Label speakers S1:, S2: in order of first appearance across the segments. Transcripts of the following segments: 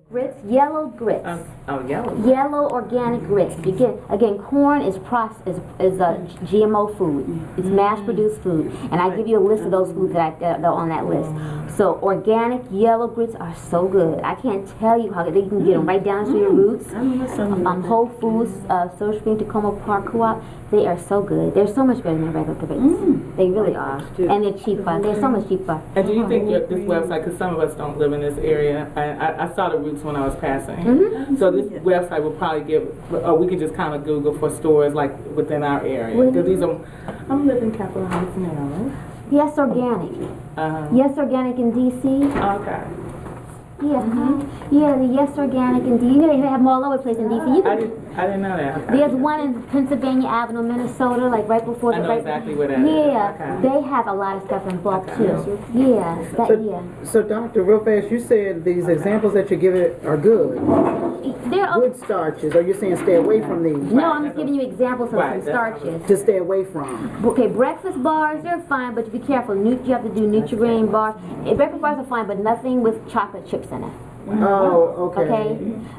S1: Grits, yellow grits.
S2: Oh, yellow.
S1: Yellow organic grits. Again, corn is a GMO food. It's mass-produced food, and I give you a list of those foods that are on that list. So organic yellow grits are so good. I can't tell you how good. You can get them right down to your roots. Whole Foods, Silver Spring, Tacoma Park Co-op. They are so good. They're so much better than regular grits. They really are, and they're cheaper. They're so much cheaper.
S2: And do you think this website, because some of us don't live in this area, I saw the routes when I was passing. So this website will probably give, or we can just kind of Google for stores like within our area. Because these are, I'm living in Capitol Heights now.
S1: Yes Organic. Yes Organic in DC.
S2: Okay.
S1: Yeah, the Yes Organic in DC. They have them all over the place in DC.
S2: I didn't know that. Okay.
S1: There's one in Pennsylvania Avenue, Minnesota, like right before the.
S2: I know exactly where that is.
S1: Yeah, they have a lot of stuff in bulk too. Yeah,
S3: So, Doctor, real fast, you said these examples that you're giving are good.
S1: They're
S3: Good starches. Are you saying stay away from these?
S1: No, I'm just giving you examples of some starches.
S3: To stay away from.
S1: Okay, breakfast bars, they're fine, but be careful. You have to do Nutri-Grain bars. Breakfast bars are fine, but nothing with chocolate chips in it.
S3: Oh, okay.
S1: Okay,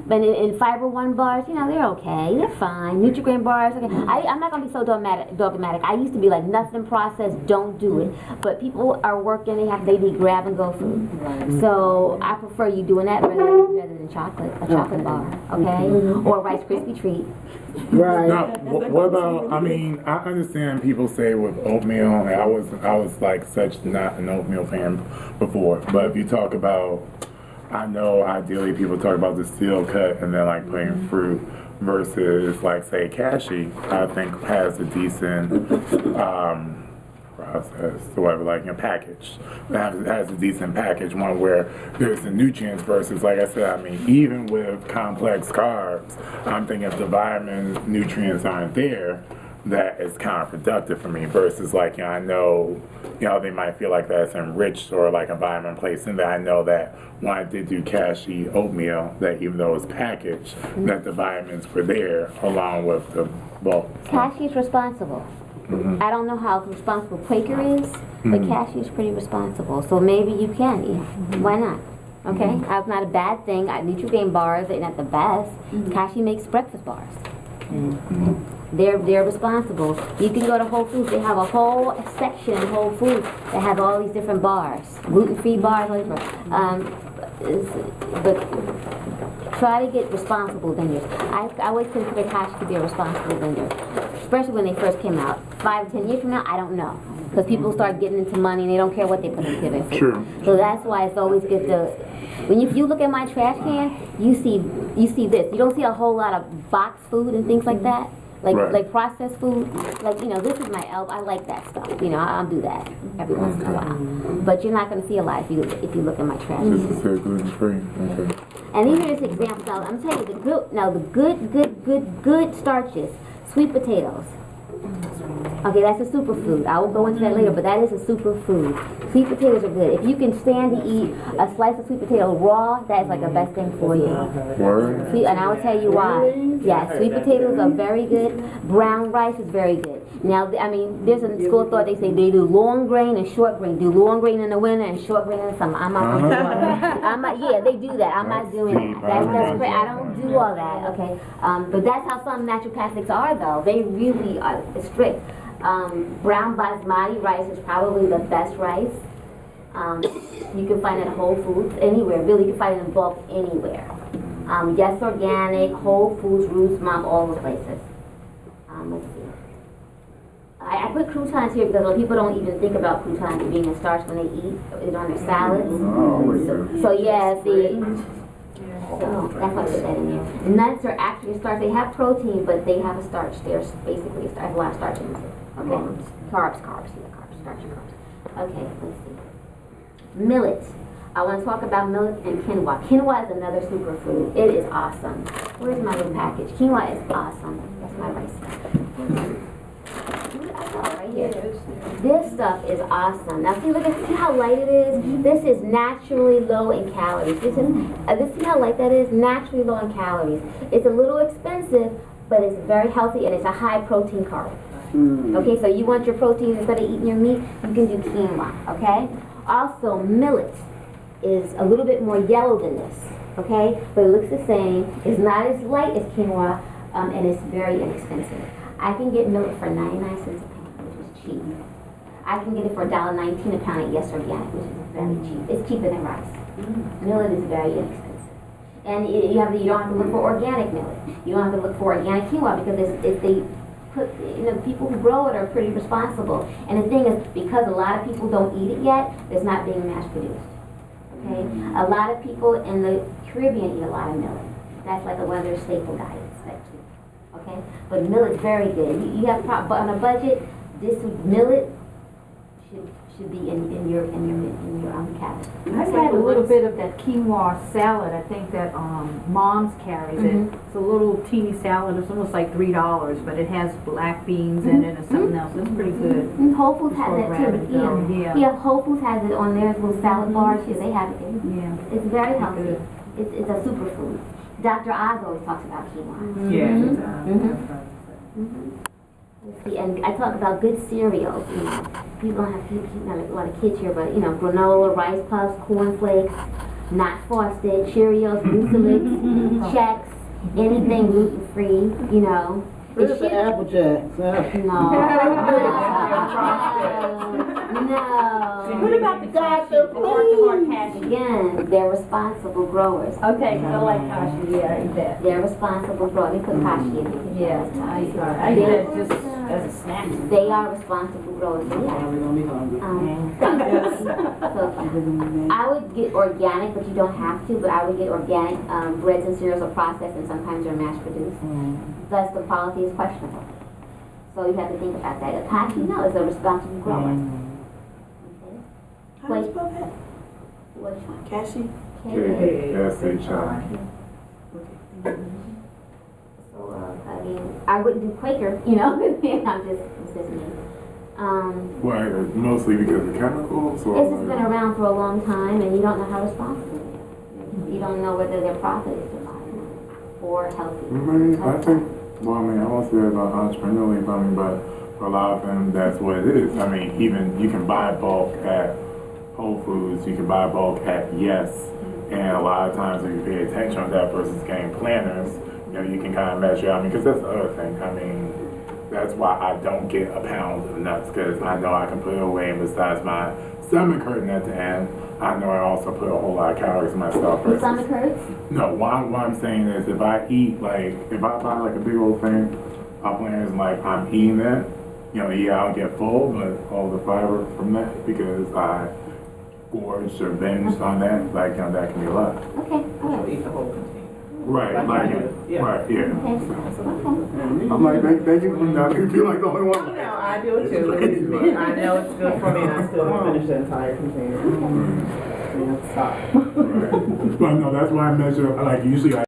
S1: but in Fiber One bars, you know, they're okay, they're fine. Nutri-Grain bars, okay. I'm not gonna be so dogmatic. I used to be like nothing processed, don't do it. But people are working, they need grab and go food. So I prefer you doing that rather than a chocolate bar, okay, or a Rice Krispie treat.
S3: Right.
S4: Now, what about? I mean, I understand people say with oatmeal, and I was like such not an oatmeal fan before. But if you talk about, I know ideally people talk about the steel cut and then like putting fruit versus like say cashew. I think has a decent process, so whatever, like a package. That has a decent package, one where there's the nutrients versus, like I said, I mean, even with complex carbs, I'm thinking if the vitamins, nutrients aren't there, that is counterproductive for me versus like, I know, they might feel like that's enriched or like a vitamin placed in there. I know that when I did do cashew oatmeal, that even though it's packaged, that the vitamins were there along with the bulk.
S1: Cashew's responsible. I don't know how responsible Quaker is, but cashew's pretty responsible. So maybe you can eat. Why not? Okay, that's not a bad thing. Nutri-Grain bars are not the best. Cashew makes breakfast bars. They're responsible. You can go to Whole Foods. They have a whole section in Whole Foods that have all these different bars, gluten-free bars, whatever. But try to get responsible vendors. I always consider cashew to be a responsible vendor, especially when they first came out. 5 to 10 years from now, I don't know, because people start getting into money and they don't care what they put into their food.
S4: Sure.
S1: So that's why it's always good to. When you look at my trash can, you see this. You don't see a whole lot of boxed food and things like that. Like processed food, this is my elbow. I like that stuff. I'll do that every once in a while. But you're not going to see a lot if you look at my trash.
S4: This is gluten-free. Okay.
S1: And these are just examples. Now, I'm telling you, the good starches, sweet potatoes. Okay, that's a superfood. I will go into that later, but that is a superfood. Sweet potatoes are good. If you can stand to eat a slice of sweet potato raw, that is like the best thing for you.
S4: Word.
S1: And I will tell you why. Yeah, sweet potatoes are very good. Brown rice is very good. Now, I mean, there's a school of thought, they say they do long grain and short grain. Do long grain in the winter and short grain in the summer. I'm not yeah, they do that. I'm not doing that. That's great. I don't do all that, okay? But that's how some naturopathics are, though. They really are strict. Brown basmati rice is probably the best rice. You can find it at Whole Foods, anywhere. Really, you can find it in bulk anywhere. Yes Organic, Whole Foods, Roots, Mom, all those places. Let's see. I put croutons here because people don't even think about croutons being a starch when they eat it on their salads. So yeah, see. So that's why I put that in there. Nuts are actually a starch. They have protein, but they have a starch. There's basically a lot of starch in it. Okay, carbs, starch and carbs. Okay, let's see. Millet. I want to talk about millet and quinoa. Quinoa is another superfood. It is awesome. Where's my little package? Quinoa is awesome. That's my rice. Right here. This stuff is awesome. Now see how light it is? This is naturally low in calories. See how light that is? Naturally low in calories. It's a little expensive, but it's very healthy and it's a high protein carb. Okay, so you want your protein instead of eating your meat, you can do quinoa, okay? Also, millet is a little bit more yellow than this. okay? But it looks the same. It's not as light as quinoa, and it's very inexpensive. I can get millet for 99 cents a pound, which is cheap. I can get it for $1.19 a pound at Yes Organic, which is very cheap. It's cheaper than rice. Millet is very inexpensive. And you don't have to look for organic millet. You don't have to look for organic quinoa because if they put, people who grow it are pretty responsible. And the thing is, because a lot of people don't eat it yet, it's not being mass produced. Okay? A lot of people in the Caribbean eat a lot of millet. That's like one of their staple diets, that too. Okay? But millet's very good. You have, but on a budget, millet should be in your cabinet.
S5: I've had a little bit of that quinoa salad. I think that Mom's carries it. It's a little teeny salad. It's almost like $3, but it has black beans in it and something else. It's pretty good.
S1: Whole Foods has that too. Yeah, Whole Foods has it on their little salad bars. Yeah, they have it there.
S5: Yeah.
S1: It's very healthy. It's a superfood. Dr. Oz always talks about quinoa. Let's see, and I talk about good cereals. People don't have a lot of kids here, but granola, rice puffs, cornflakes, not frosted, Cheerios, Mucilix, Chex, anything gluten free.
S3: Where's the Apple Jacks?
S1: No.
S5: What about the
S3: Doctor, please.
S1: Again, they're responsible growers.
S5: Okay, I like kashi. Yeah, I eat that.
S1: They're responsible growers. They put kashi in it.
S5: Yeah, I eat that just as a snack.
S1: They are responsible growers. So yeah.
S3: We're gonna be hungry.
S1: So I would get organic, but you don't have to. But I would get organic. Breads and cereals are processed, and sometimes they're mass produced. Thus, the quality is questionable. So you have to think about that. Kashi, no, is a responsible grower.
S6: How do you spell that?
S1: Which one?
S6: Cassie?
S4: K-A-S-H-I.
S1: So, I mean, I wouldn't do Quaker, I'm just me.
S4: Why? Mostly because of chemicals?
S1: This has been around for a long time, and you don't know how responsible it is. You don't know whether their profit is or healthy.
S4: I won't say about entrepreneurially, but for a lot of them, that's what it is. I mean, even you can buy bulk at Whole Foods, you can buy bulk at Yes, and a lot of times if you pay attention to that person's game planners, you can kind of measure. Because that's the other thing. That's why I don't get a pound of nuts, because I know I can put it away, and besides my stomach hurting at the end, I know I also put a whole lot of calories in myself.
S1: Your stomach hurts?
S4: No, what I'm saying is if I eat, if I buy a big old thing, my plan is I'm eating that, I'll get full, but all the fiber from that, because I gorged or binged on that, that can be a lot.
S1: Okay, all
S2: Eat the whole container.
S4: Right, right, yeah.
S1: Okay.
S4: I'm thank you for not making me feel like the only one.
S6: No, I do it too. I know it's good for me, and I still don't finish the entire container. Stop.
S4: Right. Well, no, that's why I measure, usually I